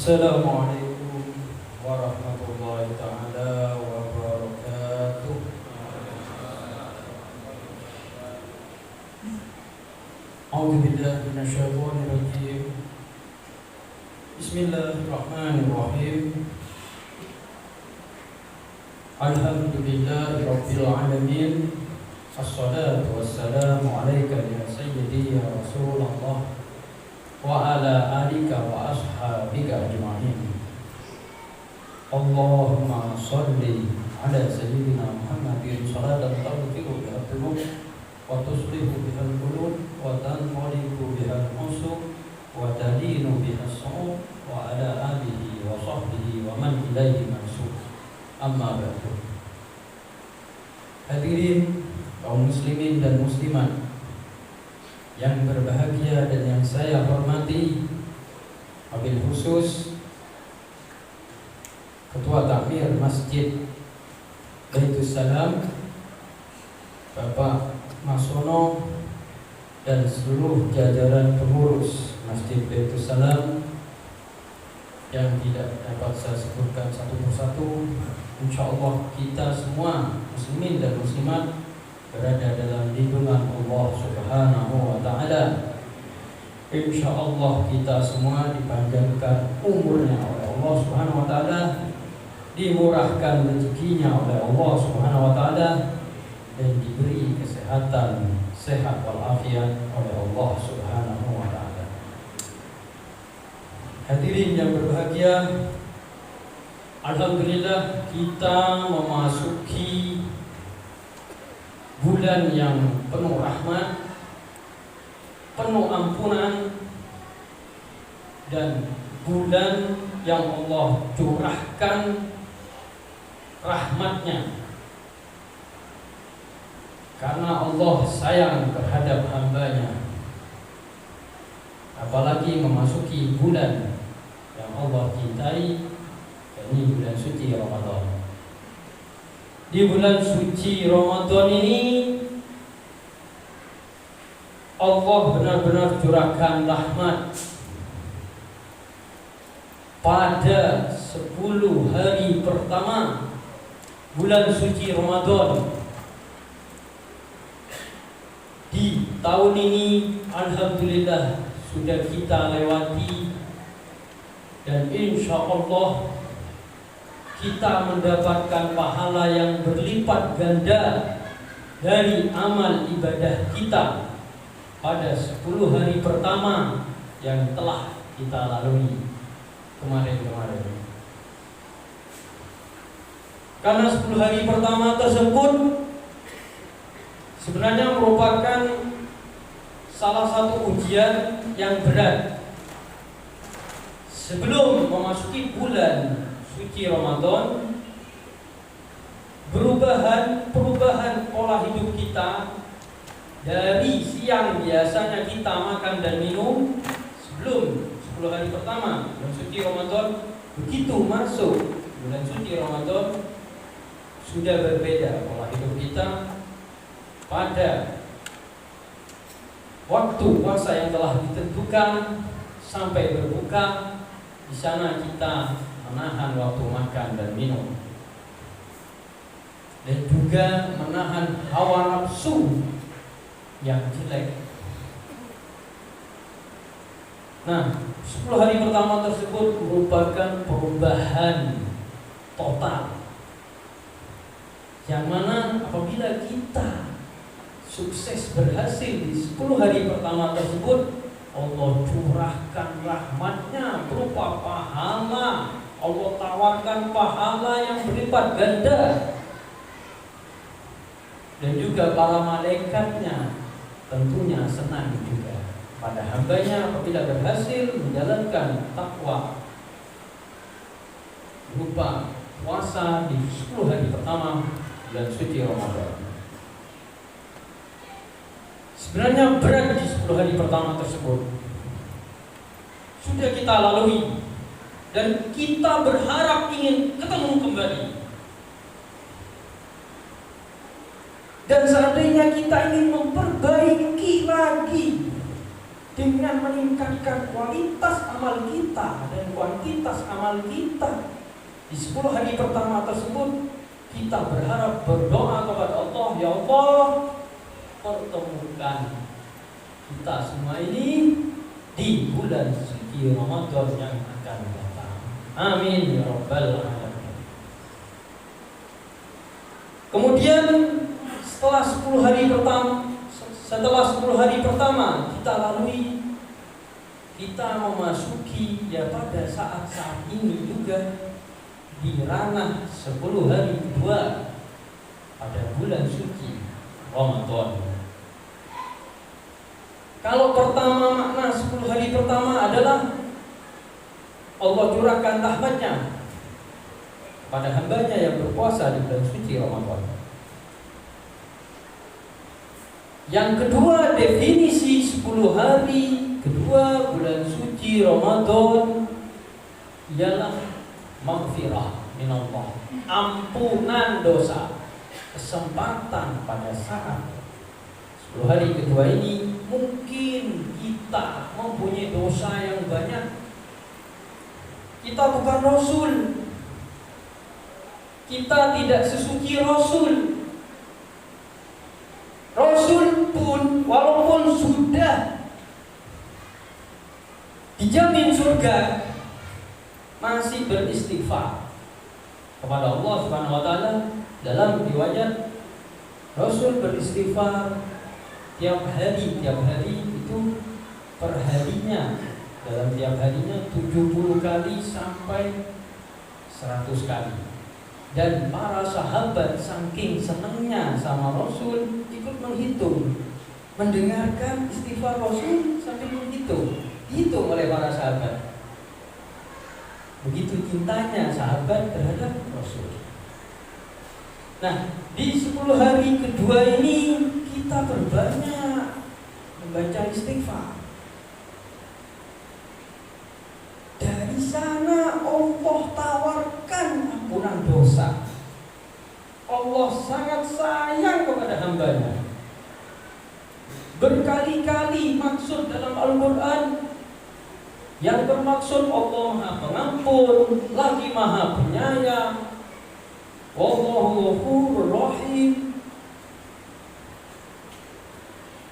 Assalamualaikum warahmatullahi ta'ala wabarakatuh. A'udzu billahi minasyaitonir rajim. Bismillahirrahmanirrahim. Alhamdulillahi rabbil alamin. Assalatu wassalamu alayka ya sayyidi ya Rasulullah wa ala alika wa ashabika ajma'in. Allahumma salli ala sayyidina Muhammadin salatan taghfiru biha dzunub wa tuslihu biha al-qulub wa tanqalibu biha al-usuq wa tadinu biha as-su'ub wa ala alihi wa sahbihi wa man ilaihi mansub. Amma ba'du. Hadirin kaum muslimin dan muslimat yang berbahagia dan yang saya hormati, wabil khusus Ketua Takmir Masjid Baitus Salam Bapak Masono dan seluruh jajaran pengurus Masjid Baitus Salam yang tidak dapat saya sebutkan satu persatu. Insyaallah kita semua muslimin dan muslimat berada dalam lindungan Allah Subhanahu wa ta'ala. Insyaallah kita semua dipanjangkan umurnya oleh Allah Subhanahu wa ta'ala, dimurahkan rezekinya oleh Allah Subhanahu wa ta'ala, dan diberi kesehatan, sehat walafiat oleh Allah Subhanahu wa ta'ala. Hadirin yang berbahagia, alhamdulillah kita memasuki bulan yang penuh rahmat, penuh ampunan, dan bulan yang Allah curahkan rahmatnya. Karena Allah sayang terhadap hambanya. Apalagi memasuki bulan yang Allah cintai, yakni bulan suci Ramadan. Di bulan suci Ramadan ini Allah benar-benar curahkan rahmat. Pada 10 hari pertama bulan suci Ramadan di tahun ini, alhamdulillah sudah kita lewati, dan insya Allah kita mendapatkan pahala yang berlipat ganda dari amal ibadah kita pada 10 hari pertama yang telah kita lalui kemarin-kemarin. Karena 10 hari pertama tersebut sebenarnya merupakan salah satu ujian yang berat. Sebelum memasuki bulan suci Ramadan, perubahan pola hidup kita dari siang biasanya kita makan dan minum sebelum 10 hari pertama bulan suci Ramadan, begitu masuk bulan suci Ramadan sudah berbeda pola hidup kita. Pada waktu puasa yang telah ditentukan sampai berbuka, di sana kita menahan waktu makan dan minum, dan juga menahan hawa nafsu yang jelek. Nah, 10 hari pertama tersebut merupakan perubahan total, yang mana apabila kita sukses berhasil di 10 hari pertama tersebut, Allah curahkan rahmatnya berupa pahala. Allah tawarkan pahala yang berlipat ganda, dan juga para malaikatnya tentunya senang juga pada hambanya apabila berhasil menjalankan takwa berupa puasa di 10 hari pertama bulan suci Ramadan. Sebenarnya berat di 10 hari pertama tersebut sudah kita lalui, dan kita berharap ingin ketemu kembali. Dan seandainya kita ingin memperbaiki lagi dengan meningkatkan kualitas amal kita dan kuantitas amal kita. Di 10 hari pertama tersebut kita berharap berdoa kepada Allah, ya Allah, pertemukan kita semua ini di bulan suci Ramadan yang akan datang. Amin ya rabbal alamin. Kemudian setelah 10 hari pertama kita lalui, kita memasuki ya pada saat ini juga di ranah 10 hari kedua pada bulan suci Ramadan. Kalau pertama makna 10 hari pertama adalah Allah curahkan rahmatnya pada hambanya yang berpuasa di bulan suci Ramadan. Yang kedua, definisi 10 hari kedua bulan suci Ramadan ialah maghfirah minallah, ampunan dosa, kesempatan pada saat 10 hari kedua ini mungkin kita mempunyai dosa yang banyak. Kita bukan Rasul, kita tidak sesuci Rasul. Rasul pun walaupun sudah dijamin surga, masih beristighfar kepada Allah Subhanahu wa taala. Dalam riwayat Rasul beristighfar tiap hari itu perharinya, dalam tiap harinya 70 kali sampai 100 kali. Dan para sahabat saking senangnya sama Rasul ikut menghitung, mendengarkan istighfar Rasul sambil dihitung oleh para sahabat. Begitu cintanya sahabat terhadap Rasul. Nah, di 10 hari kedua ini kita berbanyak membaca istighfar. Dari sana Allah tawarkan ampunan dosa. Allah sangat sayang kepada hambanya. Berkali-kali maksud dalam Al-Quran yang bermaksud Allah Maha Pengampun, lagi Maha Penyayang, Wallahu Ghafurur Rahim.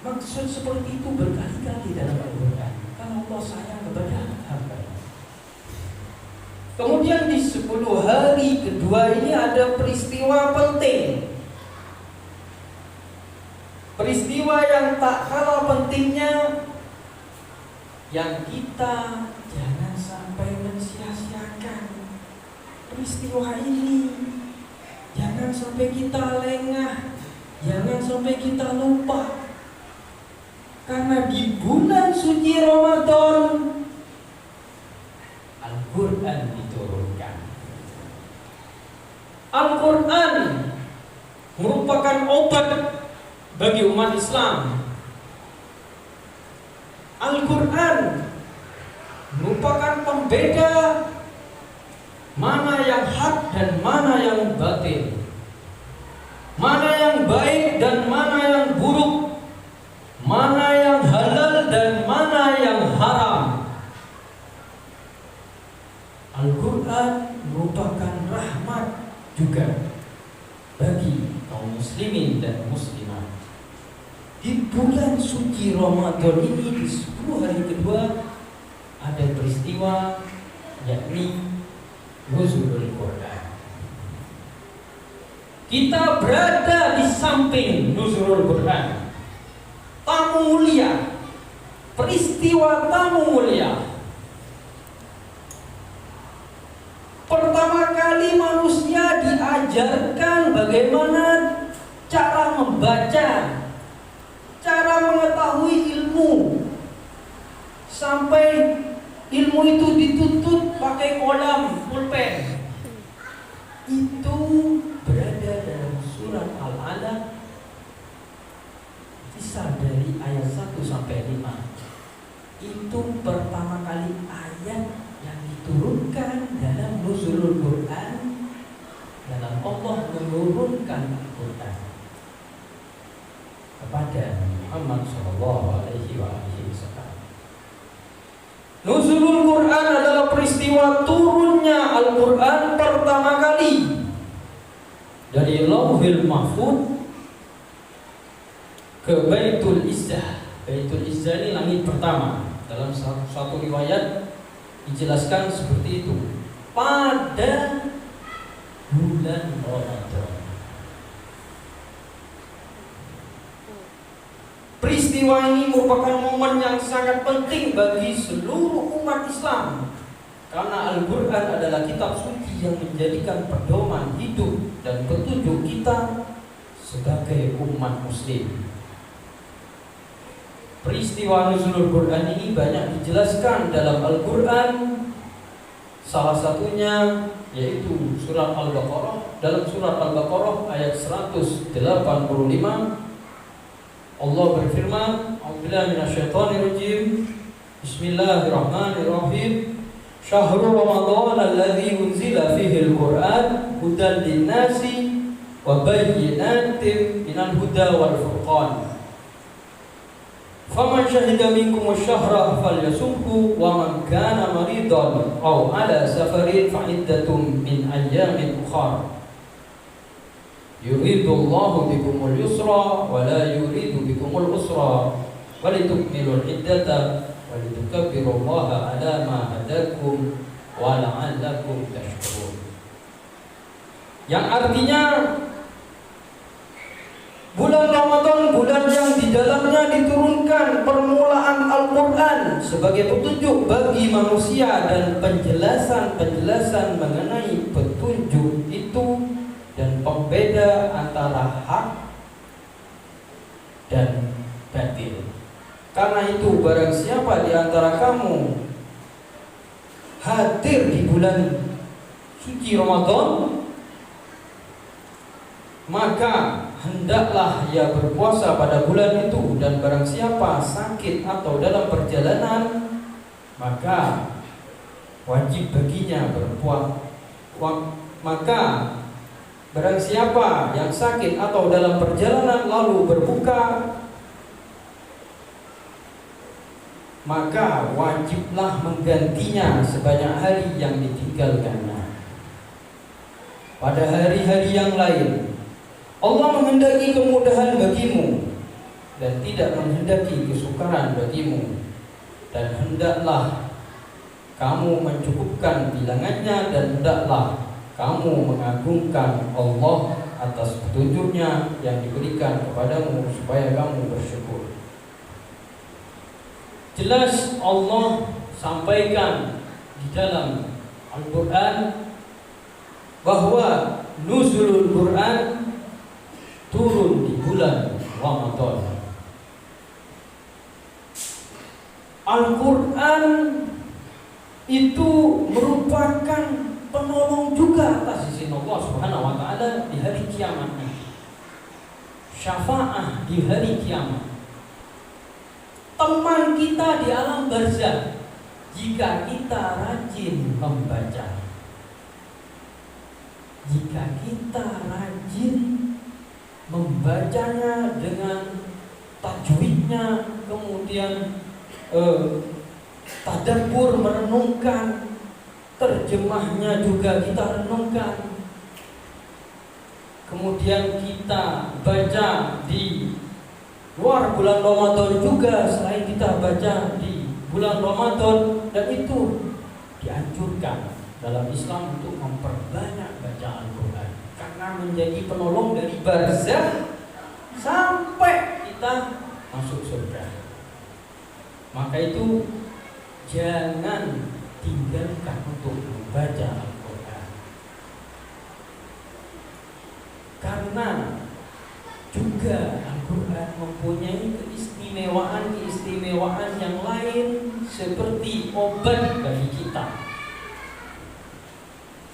Maksud seperti itu berkali-kali dalam Al-Quran. Kalau Allah sayang kepada hamba. Kemudian di 10 hari kedua ini ada peristiwa penting. Peristiwa yang tak kalah pentingnya, yang kita jangan sampai mensia-siakan peristiwa ini. Jangan sampai kita lengah, jangan sampai kita lupa. Karena di bulan suci Ramadan Al-Quran diturunkan. Al-Quran merupakan obat bagi umat Islam. Al-Quran merupakan pembeda mana yang hak dan mana yang batil, mana yang baik dan mana yang buruk, mana yang halal dan mana yang haram. Al-Quran merupakan rahmat juga bagi kaum muslimin dan muslimat. Di bulan suci Ramadan ini, di 10 hari kedua, ada peristiwa yakni Nuzulul Quran. Kita berada di samping Nuzulul Quran, tamu mulia, peristiwa tamu mulia. Pertama kali manusia diajarkan bagaimana cara membaca, cara mengetahui ilmu, sampai ilmu itu dituntut pakai kolam, pulpen. Itu berada dalam surat Al-Alaq, kisah dari ayat 1 sampai 5. Itu pertama kali ayat yang diturunkan dalam Nuzulul Quran, dalam Allah menurunkan Al-Quran kepada Muhammad SAW. Nuzulul Quran adalah peristiwa turunnya Al-Quran pertama kali dari Lauhil Mahfuz ke Baitul Izzah. Baitul Izzah ini langit pertama. Dalam satu riwayat dijelaskan seperti itu, pada bulan Ramadan. Peristiwa ini merupakan momen yang sangat penting bagi seluruh umat Islam, karena Al-Quran adalah kitab suci yang menjadikan pedoman hidup dan petunjuk kita sebagai umat muslim. Peristiwa nuzulul Quran ini banyak dijelaskan dalam Al-Quran. Salah satunya yaitu surat Al-Baqarah. Dalam surat Al-Baqarah ayat 185 Allah berfirman, A'udzubillahi minasyaitonirrajim. Bismillahirrahmanirrahim. Syahrul Ramadan alladzi unzila fihi al-Qur'an hudan lin-nasi wa bayyinatin minal huda wal furqan. Faman syahida minkum asy-syahra falyasumhu wa man kana maridan aw ala safarin fa iddatun min ayyamin ukhra. Yuridullahu bikumul yusra wa la yuridu bikumul usra wa litukmilul iddata wa litukabbirullaha ala ma hadakum wa la'allakum tashkurun. Yang artinya bulan Ramadan, bulan yang di dalamnya diturunkan permulaan Al-Quran sebagai petunjuk bagi manusia dan penjelasan-penjelasan mengenai petunjuk itu dan pembeda antara hak dan batil. Karena itu barang siapa di antara kamu hadir di bulan suci Ramadan, maka hendaklah ia berpuasa pada bulan itu, dan barang siapa sakit atau dalam perjalanan, maka wajib baginya berpuasa. Maka barang siapa yang sakit atau dalam perjalanan lalu berbuka, maka wajiblah menggantinya sebanyak hari yang ditinggalkannya. Pada hari-hari yang lain Allah menghendaki kemudahan bagimu dan tidak menghendaki kesukaran bagimu, dan hendaklah kamu mencukupkan bilangannya, dan hendaklah kamu mengagungkan Allah atas petunjuknya yang diberikan kepadamu supaya kamu bersyukur. Jelas Allah sampaikan di dalam Al-Quran bahwa nuzulul Quran turun di bulan Ramadan. Al-Quran itu merupakan penolong juga atas sisi Allah Subhanahu wa Ta'ala di hari kiamat, syafaat di hari kiamat, teman kita di alam barzakh jika kita rajin membaca, jika kita rajin membacanya dengan tajwidnya, kemudian tadabbur, merenungkan, terjemahnya juga kita renungkan, kemudian kita baca di luar bulan Ramadan juga selain kita baca di bulan Ramadan, dan itu dianjurkan dalam Islam untuk memperbanyak bacaan Al-Quran karena menjadi penolong dari barzakh sampai kita masuk surga. Maka itu jangan tinggalkan untuk membaca Al-Quran, karena juga Al-Quran mempunyai keistimewaan yang lain seperti obat bagi kita.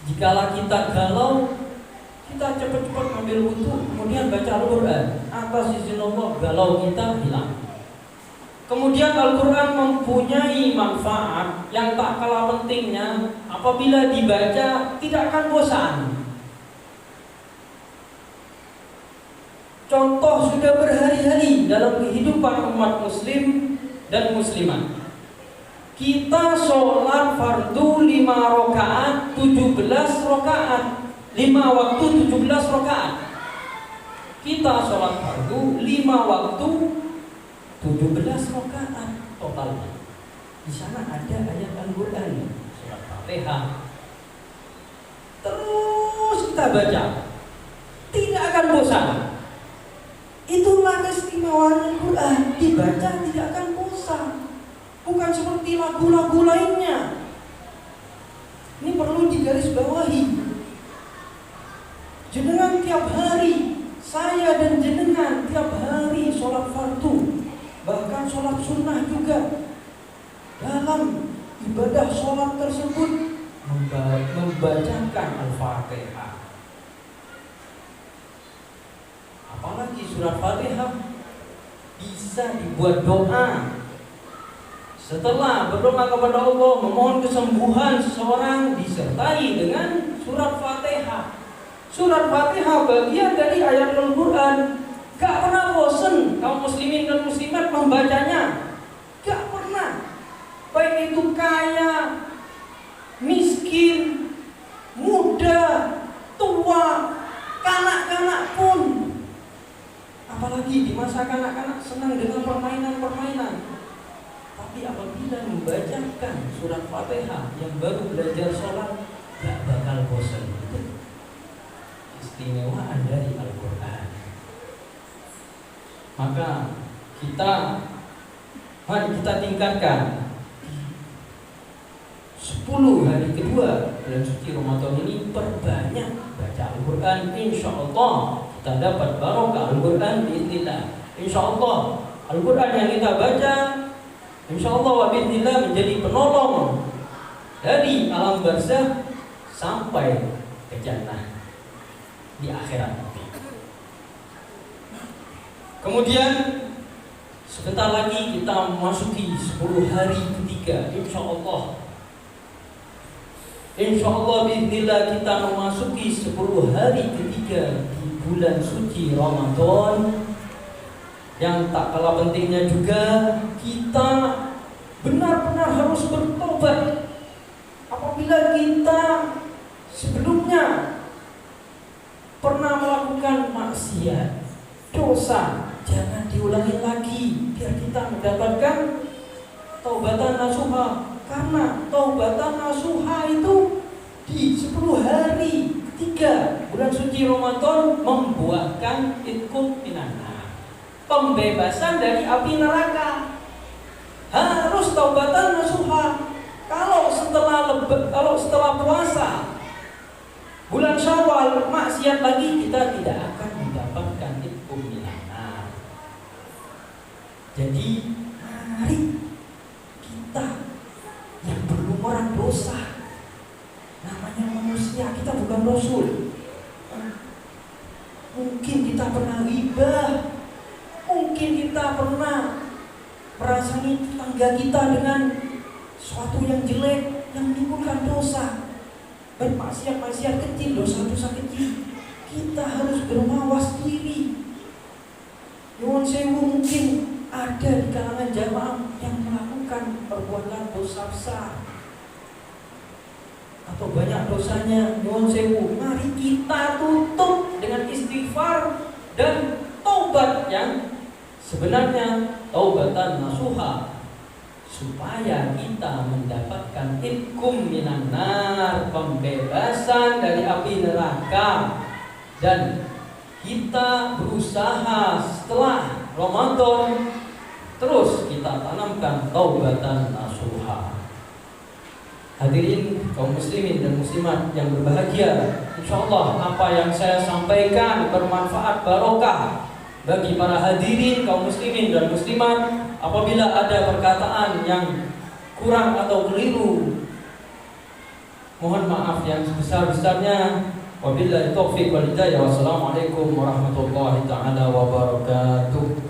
Jikalau kita galau, kita cepat-cepat ambil wudu, kemudian baca Al-Quran, atas izin Allah galau kita hilang. Kemudian Al-Quran mempunyai manfaat yang tak kalah pentingnya. Apabila dibaca tidak akan bosan. Contoh sudah berhari-hari dalam kehidupan umat muslim dan muslimat. Kita sholat fardu 5 rakaat 17 rakaat, 5 waktu 17 rakaat. Kita sholat fardu 5 waktu 17 rakaat totalnya. Di sana ada ayat Al-Qur'an, surat Fatihah. Terus kita baca, tidak akan bosan. Itulah keistimewaan Al-Quran, dibaca tidak akan bosan. Bukan seperti lagu-lagu lainnya. Ini perlu digarisbawahi. Jenengan tiap hari, saya dan jenengan tiap hari sholat fardu, bahkan sholat sunnah juga. Dalam ibadah sholat tersebut membacakan Al-Fatihah. Apalagi surat Fatihah bisa dibuat doa. Setelah berdoa kepada Allah, memohon kesembuhan seseorang, disertai dengan surat Fatihah. Surat Fatihah bagian dari ayat Al-Quran. Gak pernah bosan kaum muslimin dan muslimat membacanya. Gak pernah. Baik itu kaya, miskin, muda, tua, kanak-kanak pun. Apalagi di masa kanak-kanak senang dengan permainan-permainan. Tapi apabila membacakan surat Fatihah yang baru belajar sholat, gak bakal bosan. Itu istimewaan dari Al-Quran. Maka mari kita tingkatkan 10 hari kedua bulan suci Ramadan ini, perbanyak baca Al-Quran. Insya Allah kita dapat barokah Al-Quran biiznillah. Insya Allah Al-Quran yang kita baca, insya Allah wabiznillah menjadi penolong dari alam barzah sampai ke jannah di akhirat. Kemudian sebentar lagi kita memasuki 10 hari ketiga. Insya Allah biiznillah kita memasuki 10 hari ketiga di bulan suci Ramadan. Yang tak kalah pentingnya juga, kita benar-benar harus bertobat. Apabila kita sebelumnya pernah melakukan maksiat, dosa, jangan diulangi lagi, biar kita mendapatkan taubatan nasuha. Karena taubatan nasuha itu di 10 hari ketiga bulan suci Ramadan membuahkan itqum minan nar, pembebasan dari api neraka. Harus taubatan nasuha. Kalau setelah puasa bulan Syawal maksiat lagi, kita tidak akan mendapatkan itqum minan nar. Jadi mari kita yang berlumuran dosa, namanya manusia, kita bukan rasul. Mungkin kita pernah ghibah, mungkin kita pernah merasani tetangga kita dengan sesuatu yang jelek, yang menimbulkan dosa, baik maksiat kecil, dosa-dosa kecil. Kita harus bermawas diri. Nyuwun sewu, mungkin ada di kalangan jamaah yang melakukan perbuatan dosa besar atau banyak dosanya. Nyuwun sewu, mari kita tutup dengan istighfar dan taubat yang sebenarnya, taubatan nasuha, supaya kita mendapatkan itqum minan nar, pembebasan dari api neraka. Dan kita berusaha setelah Ramadan terus kita tanamkan taubatan nasuha. Hadirin kaum muslimin dan muslimat yang berbahagia, insyaallah apa yang saya sampaikan bermanfaat barokah bagi para hadirin kaum muslimin dan muslimat. Apabila ada perkataan yang kurang atau keliru, mohon maaf yang sebesar-besarnya. Wabillahi taufiq wal hidayah. Wassalamualaikum warahmatullahi taala wabarakatuh.